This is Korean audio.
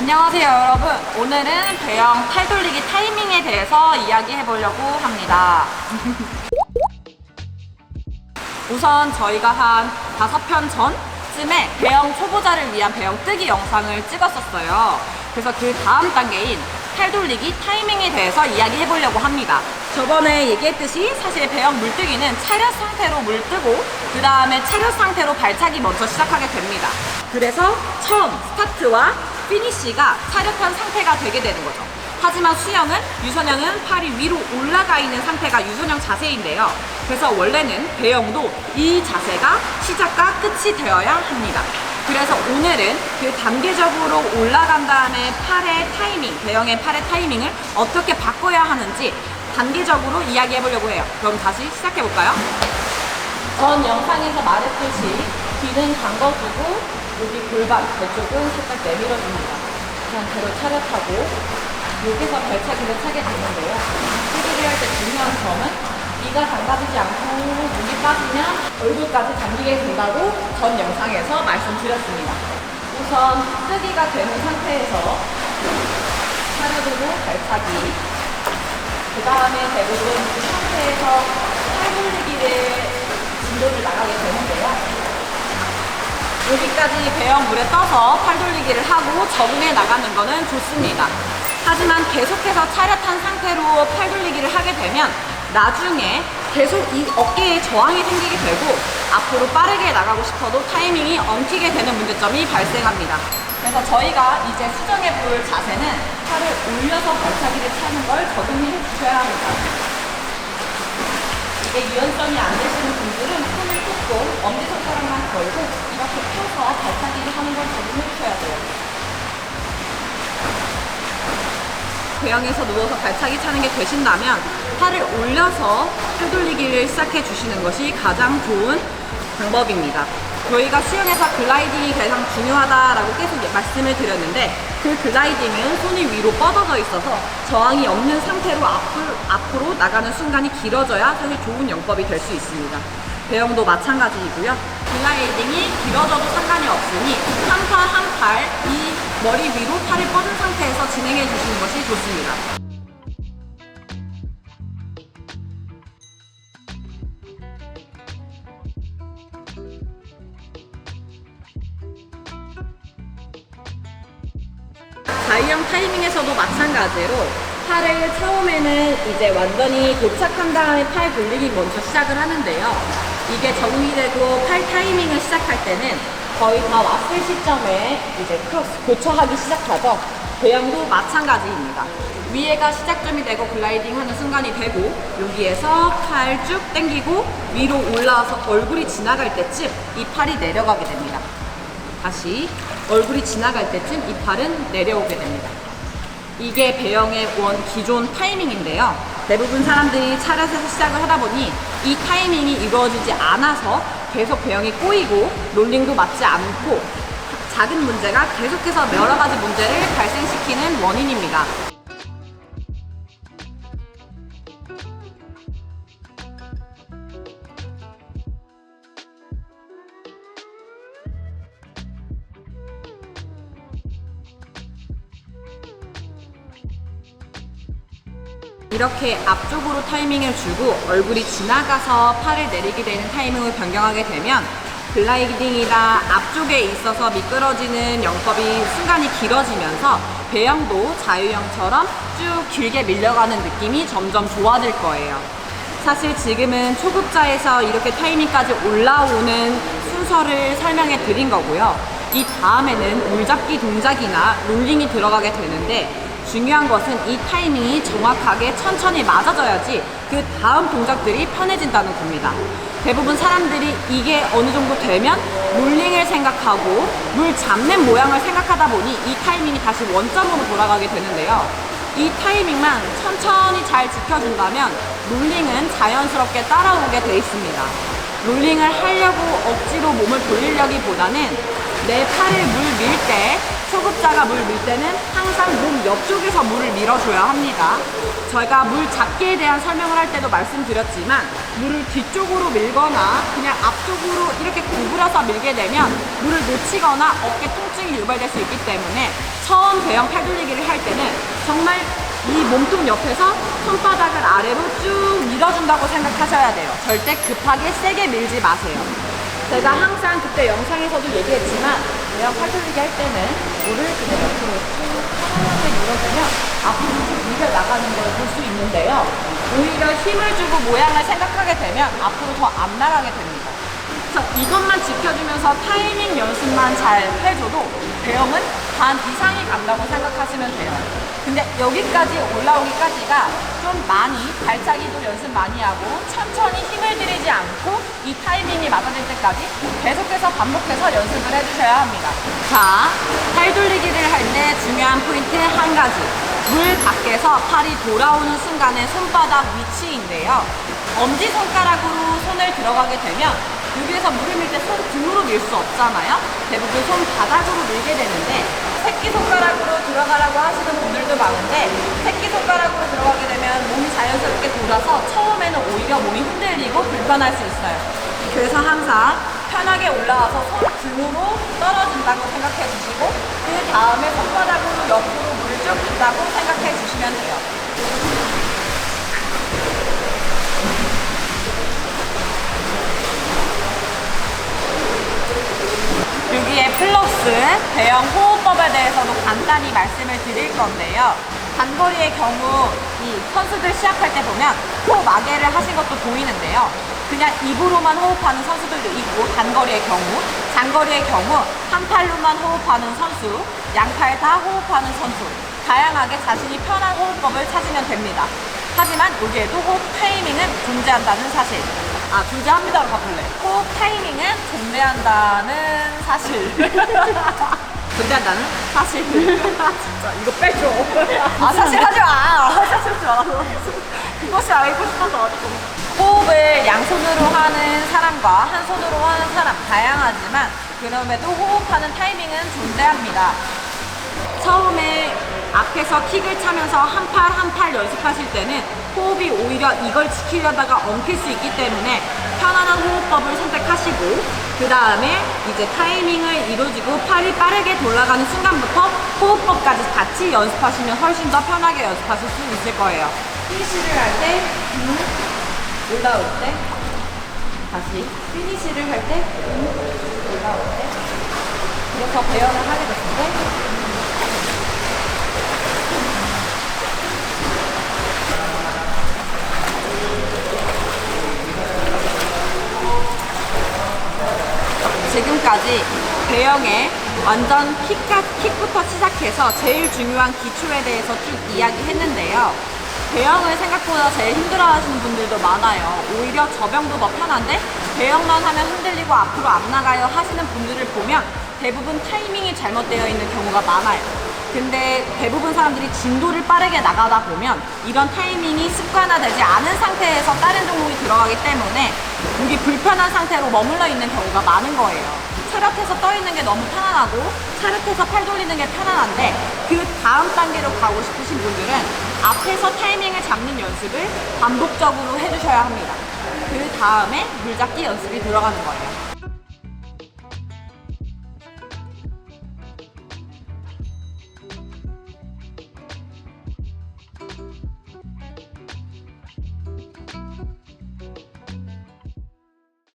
안녕하세요 여러분. 오늘은 배영 팔 돌리기 타이밍에 대해서 이야기해 보려고 합니다. 우선 저희가 한 5편 전쯤에 배영 초보자를 위한 배영 뜨기 영상을 찍었었어요. 그래서 그 다음 단계인 팔 돌리기 타이밍에 대해서 이야기해 보려고 합니다. 저번에 얘기했듯이 사실 배영 물뜨기는 차렷 상태로 물뜨고 그 다음에 차렷 상태로 발차기 먼저 시작하게 됩니다. 그래서 처음 스타트와 피니쉬가 차렷한 상태가 되게 되는 거죠. 하지만 수영은, 유선형은 팔이 위로 올라가 있는 상태가 유선형 자세인데요. 그래서 원래는 배영도 이 자세가 시작과 끝이 되어야 합니다. 그래서 오늘은 그 단계적으로 올라간 다음에 팔의 타이밍, 배영의 팔의 타이밍을 어떻게 바꿔야 하는지 단계적으로 이야기해 보려고 해요. 그럼 다시 시작해 볼까요? 전 영상에서 말했듯이 뒤는 감궈주고 여기 골반, 배쪽은 살짝 내밀어줍니다. 상태로 차렷하고 여기서 발차기를 차게 되는데요. 뜨기를 할 때 중요한 점은 이가 담가지지 않고 목이 빠지면 얼굴까지 당기게 된다고 전 영상에서 말씀드렸습니다. 우선 뜨기가 되는 상태에서 차려두고 발차기, 그 다음에 대부분 이 상태에서 팔 돌리기를 진도를 나가게 되는데요. 여기까지 배영 물에 떠서 팔 돌리기를 하고 적응해 나가는 거는 좋습니다. 하지만 계속해서 차렷한 상태로 팔 돌리기를 하게 되면 나중에 계속 이 어깨에 저항이 생기게 되고 앞으로 빠르게 나가고 싶어도 타이밍이 엉키게 되는 문제점이 발생합니다. 그래서 저희가 이제 수정해 볼 자세는 팔을 올려서 발차기를 차는 걸 적응해 주셔야 합니다. 이게 유연성이 안 되시는 분들은 손을 꽂고 엄지손가락만 걸고 이렇게 펴서 발차기를 하는 걸 적응해 주셔야 돼요. 배영에서 누워서 발차기 차는 게 되신다면 팔을 올려서 팔 돌리기를 시작해 주시는 것이 가장 좋은 방법입니다. 저희가 수영에서 글라이딩이 가장 중요하다라고 계속 말씀을 드렸는데 그 글라이딩은 손이 위로 뻗어져 있어서 저항이 없는 상태로 앞으로 나가는 순간이 길어져야 사실 좋은 영법이 될 수 있습니다. 배영도 마찬가지이고요. 글라이딩이 길어져도 상관이 없으니 한 팔 한 팔 이 머리 위로 팔을 뻗은 상태에서 진행해 주시는 것이 좋습니다. 자유형 타이밍에서도 마찬가지로 팔을 처음에는 이제 완전히 도착한 다음에 팔 돌리기 먼저 시작을 하는데요. 이게 적응이 되고 팔 타이밍을 시작할 때는 거의 다 왔을 시점에 이제 크로스 교차하기 시작하죠. 배영도 마찬가지입니다. 위에가 시작점이 되고 글라이딩 하는 순간이 되고 여기에서 팔 쭉 당기고 위로 올라와서 얼굴이 지나갈 때쯤 이 팔이 내려가게 됩니다. 다시 얼굴이 지나갈 때쯤 이 팔은 내려오게 됩니다. 이게 배영의 기존 타이밍인데요. 대부분 사람들이 차렷에서 시작을 하다 보니 이 타이밍이 이루어지지 않아서 계속 배영이 꼬이고 롤링도 맞지 않고 작은 문제가 계속해서 여러 가지 문제를 발생시키는 원인입니다. 이렇게 앞쪽으로 타이밍을 주고 얼굴이 지나가서 팔을 내리게 되는 타이밍을 변경하게 되면 글라이딩이나 앞쪽에 있어서 미끄러지는 영법이 순간이 길어지면서 배영도 자유형처럼 쭉 길게 밀려가는 느낌이 점점 좋아질 거예요. 사실 지금은 초급자에서 이렇게 타이밍까지 올라오는 순서를 설명해 드린 거고요. 이 다음에는 물잡기 동작이나 롤링이 들어가게 되는데 중요한 것은 이 타이밍이 정확하게 천천히 맞아져야지 그 다음 동작들이 편해진다는 겁니다. 대부분 사람들이 이게 어느 정도 되면 롤링을 생각하고 물 잡는 모양을 생각하다 보니 이 타이밍이 다시 원점으로 돌아가게 되는데요. 이 타이밍만 천천히 잘 지켜준다면 롤링은 자연스럽게 따라오게 돼 있습니다. 롤링을 하려고 억지로 몸을 돌리려기보다는 내 팔을 물 밀 때 초급자가 물 밀 때는 항상 몸 옆쪽에서 물을 밀어줘야 합니다. 저희가 물 잡기에 대한 설명을 할 때도 말씀드렸지만 물을 뒤쪽으로 밀거나 그냥 앞쪽으로 이렇게 구부려서 밀게 되면 물을 놓치거나 어깨 통증이 유발될 수 있기 때문에 처음 배영 팔돌리기를 할 때는 정말 이 몸통 옆에서 손바닥을 아래로 쭉 밀어준다고 생각하셔야 돼요. 절대 급하게 세게 밀지 마세요. 제가 항상 그때 영상에서도 얘기했지만 배영 팔돌리기 할 때는 물을 그냥 옆으로 쭉 편안하게 밀어주면 앞으로 쭉 밀려 나가는 걸 볼 수 있는데요. 오히려 힘을 주고 모양을 생각하게 되면 앞으로 더 안 나가게 됩니다. 그래서 이것만 지켜주면서 타이밍 연습만 잘 해줘도 배영은 반 이상이 간다고 생각하시면 돼요. 근데 여기까지 올라오기까지가 좀 많이 발차기도 연습 많이 하고 천천히 힘을 들이지 않고 이 타이밍이 맞아질 때까지 계속해서 반복해서 연습을 해주셔야 합니다. 자, 팔 돌리기를 할 때 중요한 포인트 한 가지. 물 밖에서 팔이 돌아오는 순간의 손바닥 위치인데요. 엄지손가락으로 손을 들어가게 되면 여기에서 물을 밀 때 손 등으로 밀 수 없잖아요. 대부분 손바닥으로 밀게 되는데 새끼손가락으로 들어가라고 하시는 분들도 많은데 새끼손가락으로 들어가게 되면 몸이 자연스럽게 돌아서 처음에는 오히려 몸이 흔들리고 불편할 수 있어요. 그래서 항상 편하게 올라와서 손 등으로 떨어진다고 생각해 주시고 그 다음에 손바닥으로 옆으로 물을 쭉 준다고 생각해 주시면 돼요. 여기에 플러스 배영 호흡법에 대해서도 간단히 말씀을 드릴 건데요. 단거리의 경우 이 선수들 시합할 때 보면 호흡 마개를 하신 것도 보이는데요. 그냥 입으로만 호흡하는 선수들도 있고 단거리의 경우, 장거리의 경우 한 팔로만 호흡하는 선수, 양팔 다 호흡하는 선수 다양하게 자신이 편한 호흡법을 찾으면 됩니다. 하지만 여기에도 호흡 타이밍은 존재한다는 사실. 존재합니다로 바꿀래. 호흡 타이밍은 존재한다는 사실. 존재한다는 사실. 진짜 이거 빼줘. 사실 하지 마. 사실 하지 마. 그것이 알고 싶어서 어디고. 호흡을 양손으로 하는 사람과 한 손으로 하는 사람 다양하지만 그럼에도 호흡하는 타이밍은 존재합니다. 처음에 앞에서 킥을 차면서 한 팔 한 팔 연습하실 때는 호흡이 오히려 이걸 지키려다가 엉킬 수 있기 때문에 편안한 호흡법을 선택하시고 그 다음에 이제 타이밍을 이루어지고 팔이 빠르게 돌아가는 순간부터 호흡법까지 같이 연습하시면 훨씬 더 편하게 연습하실 수 있을 거예요. 피니시를 할 때 올라올 때 다시 피니시를 할 때 올라올 때 이렇게 배연을 하게 됐을 때 지금까지 배영의 완전 킥부터 시작해서 제일 중요한 기초에 대해서 쭉 이야기했는데요. 배영을 생각보다 제일 힘들어하시는 분들도 많아요. 오히려 저병도 더 편한데 배영만 하면 흔들리고 앞으로 안 나가요 하시는 분들을 보면 대부분 타이밍이 잘못되어 있는 경우가 많아요. 근데 대부분 사람들이 진도를 빠르게 나가다 보면 이런 타이밍이 습관화되지 않은 상태에서 다른 종목이 들어가기 때문에 여기 불편한 상태로 머물러 있는 경우가 많은 거예요. 차렷해서 떠 있는 게 너무 편안하고 차렷해서 팔 돌리는 게 편안한데 그 다음 단계로 가고 싶으신 분들은 앞에서 타이밍을 잡는 연습을 반복적으로 해주셔야 합니다. 그 다음에 물잡기 연습이 들어가는 거예요.